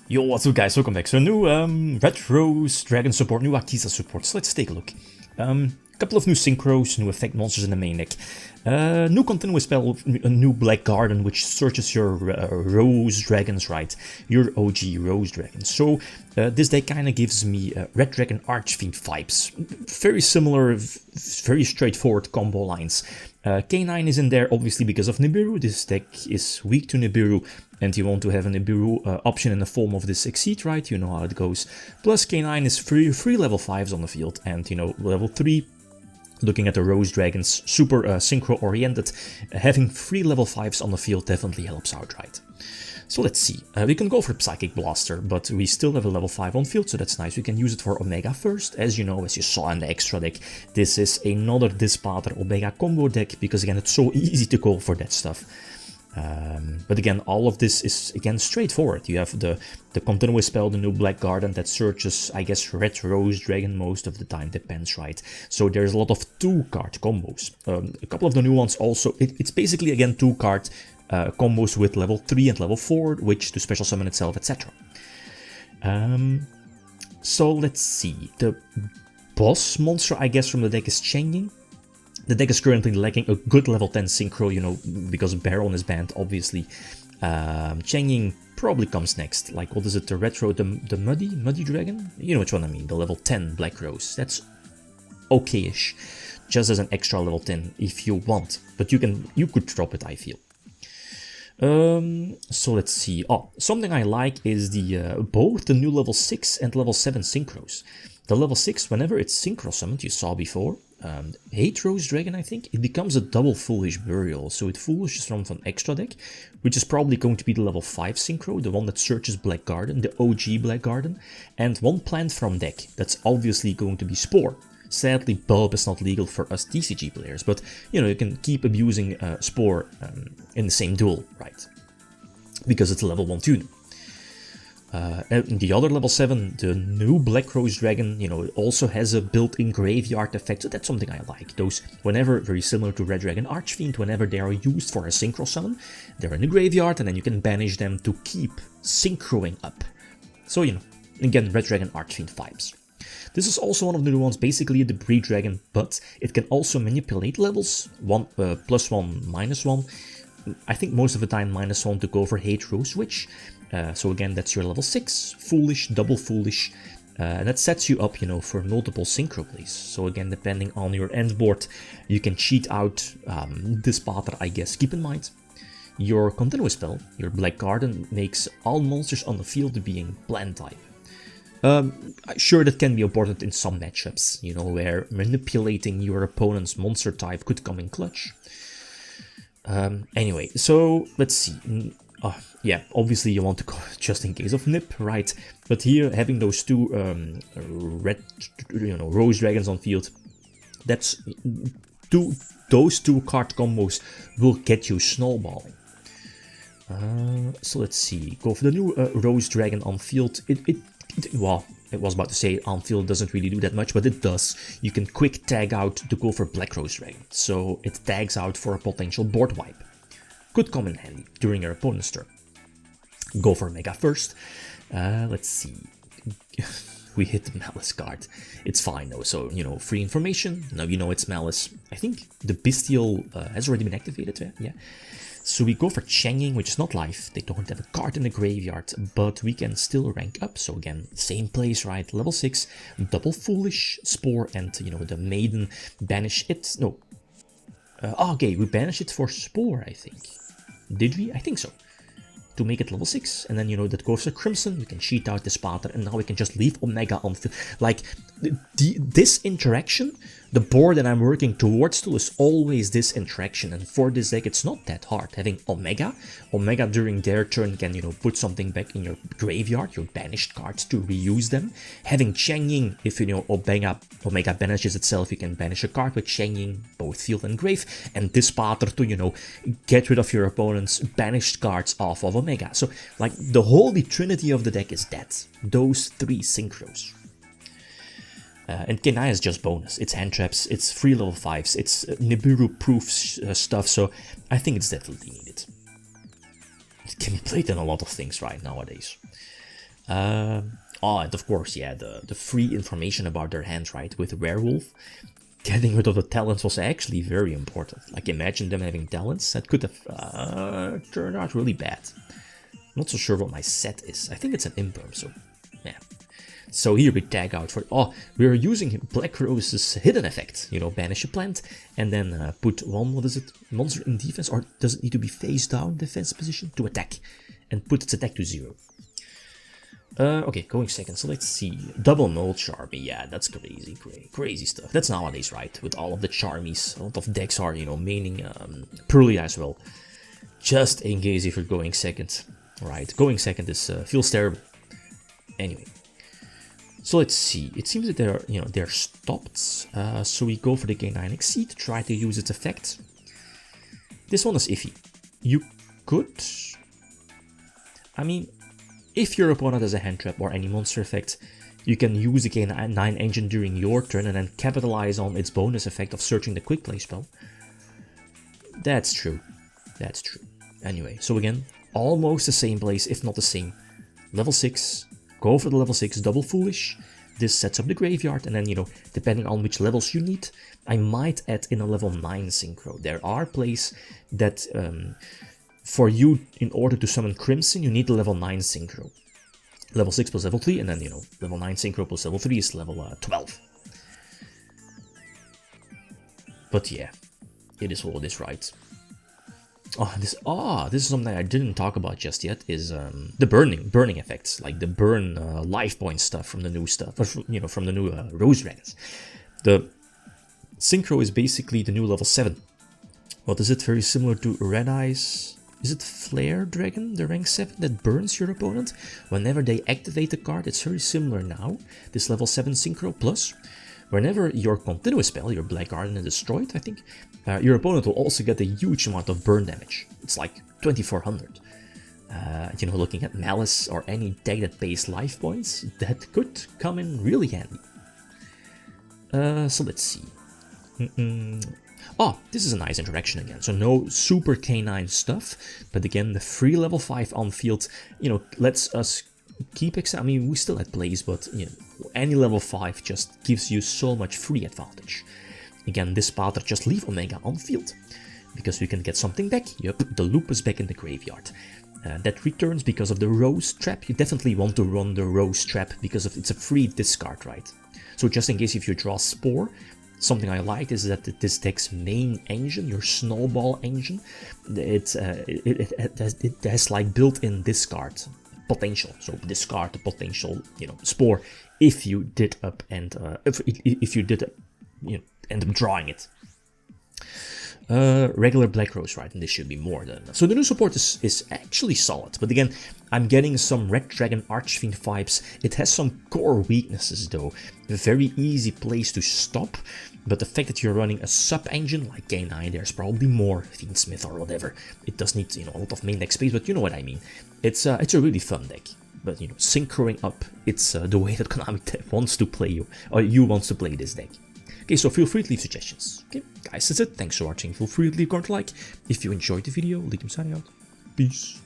Yo, what's up guys, welcome back. So new Red Rose Dragon support, new Akiza support, so let's take a look. Couple of new synchros, new effect monsters in the main deck. New continuous spell, a new Black Garden, which searches your Rose Dragons, right? Your OG Rose Dragons. So this deck kind of gives me Red Dragon Archfiend vibes. Very similar, very straightforward combo lines. K9 is in there obviously because of Nibiru. This deck is weak to Nibiru, and you want to have a Nibiru option in the form of this Exceed, right? You know how it goes. Plus K9 is free level 5s on the field, and you know, level 3, looking at the Rose Dragons, super synchro oriented, having 3 level 5s on the field definitely helps out, right? So let's see, we can go for Psychic Blaster, but we still have a level 5 on field, so that's nice. We can use it for Omega first. As you know, as you saw in the extra deck, this is another Dispater Omega combo deck, because again, it's so easy to go for that stuff. But again, all of this is again straightforward. You have the continuous spell, the new Black Garden that searches, I guess, Red Rose Dragon most of the time, depends, right? So there's a lot of 2-card combos. A couple of the new ones also, it's basically again 2-card combos with level 3 and level 4, which to special summon itself, etc. So let's see, the boss monster, I guess, from the deck is Changing. The deck is currently lacking a good level 10 synchro, you know, because Baron is banned, obviously. Changing probably comes next. Like, what is it, the Retro, the Muddy Dragon? You know which one I mean, the level 10 Black Rose. That's okay-ish, just as an extra level 10 if you want. But you could drop it, I feel. So let's see. Oh, something I like is the both the new level 6 and level 7 synchros. The level 6, whenever it's synchro summoned, you saw before, Hate Rose Dragon, I think, it becomes a double Foolish Burial. So it foolishes from an extra deck, which is probably going to be the level 5 synchro, the one that searches Black Garden, the OG Black Garden, and one plant from deck. That's obviously going to be Spore. Sadly, Bulb is not legal for us TCG players, but you know, you can keep abusing Spore in the same duel, right? Because it's a level 1 tune. And the other level 7, the new Black Rose Dragon, you know, it also has a built-in graveyard effect, so that's something I like. Those, whenever, very similar to Red Dragon Archfiend, whenever they are used for a synchro summon, they're in the graveyard, and then you can banish them to keep synchroing up. So, you know, again, Red Dragon Archfiend vibes. This is also one of the new ones, basically a Debris Dragon, but it can also manipulate levels, +1, -1. I think most of the time -1 to go for Hate Rose Witch. So again, that's your level 6, Foolish, double Foolish, and that sets you up, you know, for multiple synchro plays. So again, depending on your end board, you can cheat out this pattern, I guess. Keep in mind, your continuous spell, your Black Garden, makes all monsters on the field being plant type. Sure, that can be important in some matchups, you know, where manipulating your opponent's monster type could come in clutch. Anyway, so let's see. Yeah, obviously you want to go just in case of Nip, right? But here, having those two red, you know, Rose Dragons on field, that's those two card combos will get you snowballing. So let's see. Go for the new Rose Dragon on field. Well, I was about to say on field doesn't really do that much, but it does. You can quick tag out to go for Black Rose Dragon, so it tags out for a potential board wipe. Could come in handy during your opponent's turn. Go for Mega first. Let's see. We hit the Malice card. It's fine though, so, you know, free information. Now you know it's Malice. I think the Bestial has already been activated, yeah. So we go for Changing, which is not live. They don't have a card in the graveyard, but we can still rank up. So again, same place, right? Level 6, double Foolish, Spore, and, you know, the Maiden, banish it. No. Okay, we banish it for Spore, I think. Did we? I think so. To make it level 6, and then, you know, that goes to Crimson, we can cheat out this pattern, and now we can just leave Omega on field. Like, this interaction, the board that I'm working towards to is always this interaction, and for this deck it's not that hard. Having Omega during their turn can, you know, put something back in your graveyard, your banished cards, to reuse them. Having Changing, if, you know, Omega banishes itself, you can banish a card with Changing, both field and grave, and this pattern to, you know, get rid of your opponent's banished cards off of Omega. So, like, the holy trinity of the deck is that. Those 3 synchros. And K9 is just bonus. It's hand traps, it's free level 5s, it's Nibiru-proof stuff, so I think it's definitely needed. It can be played in a lot of things right nowadays. Oh, and of course, yeah, the free information about their hand, right? With Werewolf, getting rid of the talents was actually very important. Like, imagine them having talents. That could have turned out really bad. Not so sure what my set is. I think it's an imperm, so yeah. So here we tag out for, oh, we're using Black Rose's hidden effect. You know, banish a plant and then put one, what is it, monster in defense, or does it need to be face down defense position to attack, and put its attack to 0. Okay, going second, so let's see. Double null Charmy, yeah, that's crazy, crazy stuff. That's nowadays, right? With all of the Charmies, a lot of decks are, you know, maining Pearly as well. Just in case if you're going second. Right, going second is feels terrible. Anyway. So let's see, it seems that they're stopped, so we go for the K9 Exceed, try to use its effect. This one is iffy. You could, I mean, if your opponent has a hand trap or any monster effect, you can use the K9 engine during your turn and then capitalize on its bonus effect of searching the quick play spell. That's true, that's true. Anyway, so again, almost the same place, if not the same. Level 6. Go for the level 6 double foolish. This sets up the graveyard, and then, you know, depending on which levels you need, I might add in a level 9 synchro. There are plays that for you, in order to summon Crimson, you need the level 9 synchro. Level 6 plus level 3, and then, you know, level 9 synchro plus level 3 is level 12. But yeah, it is what it is, right? This is something I didn't talk about just yet, is the burning effects, like the burn life point stuff from the new stuff, or from the new Rose Dragons. The synchro is basically the new level 7. What is it? Very similar to Red Eyes. Is it Flare Dragon, the rank 7 that burns your opponent whenever they activate the card? It's very similar now. This level 7 synchro plus. Whenever your continuous spell, your Black Garden, is destroyed, I think, your opponent will also get a huge amount of burn damage. It's like 2400. You know, looking at Malice or any deck that pays life points, that could come in really handy. So let's see. Oh, this is a nice interaction again. So no super K9 stuff, but again, the free level 5 on field, you know, lets us keep I mean, we still had plays, but you know, any level 5 just gives you so much free advantage. Again, this pattern, just leave Omega on field, because we can get something back. Yep, the loop is back in the graveyard. That returns because of the Rose Trap. You definitely want to run the Rose Trap, because it's a free discard, right? So just in case if you draw Spore, something I like is that this deck's main engine, your Snowball engine, it has like built-in discard potential. So discard the potential, you know, Spore if you did up and if you did you know, end up drawing it. Regular Black Rose, right? And this should be more than enough. So the new support is actually solid, but again, I'm getting some Red Dragon Archfiend vibes. It has some core weaknesses though. A very easy place to stop, but the fact that you're running a sub-engine like K9, there's probably more Fiendsmith or whatever. It does need, you know, a lot of main deck space, but you know what I mean. It's a really fun deck. But, you know, synchroing up, it's the way that Konami wants to play you, or you wants to play this deck. Okay, so feel free to leave suggestions. Okay, guys, that's it. Thanks for watching. Feel free to leave a comment, like. If you enjoyed the video, leave them signing out. Peace.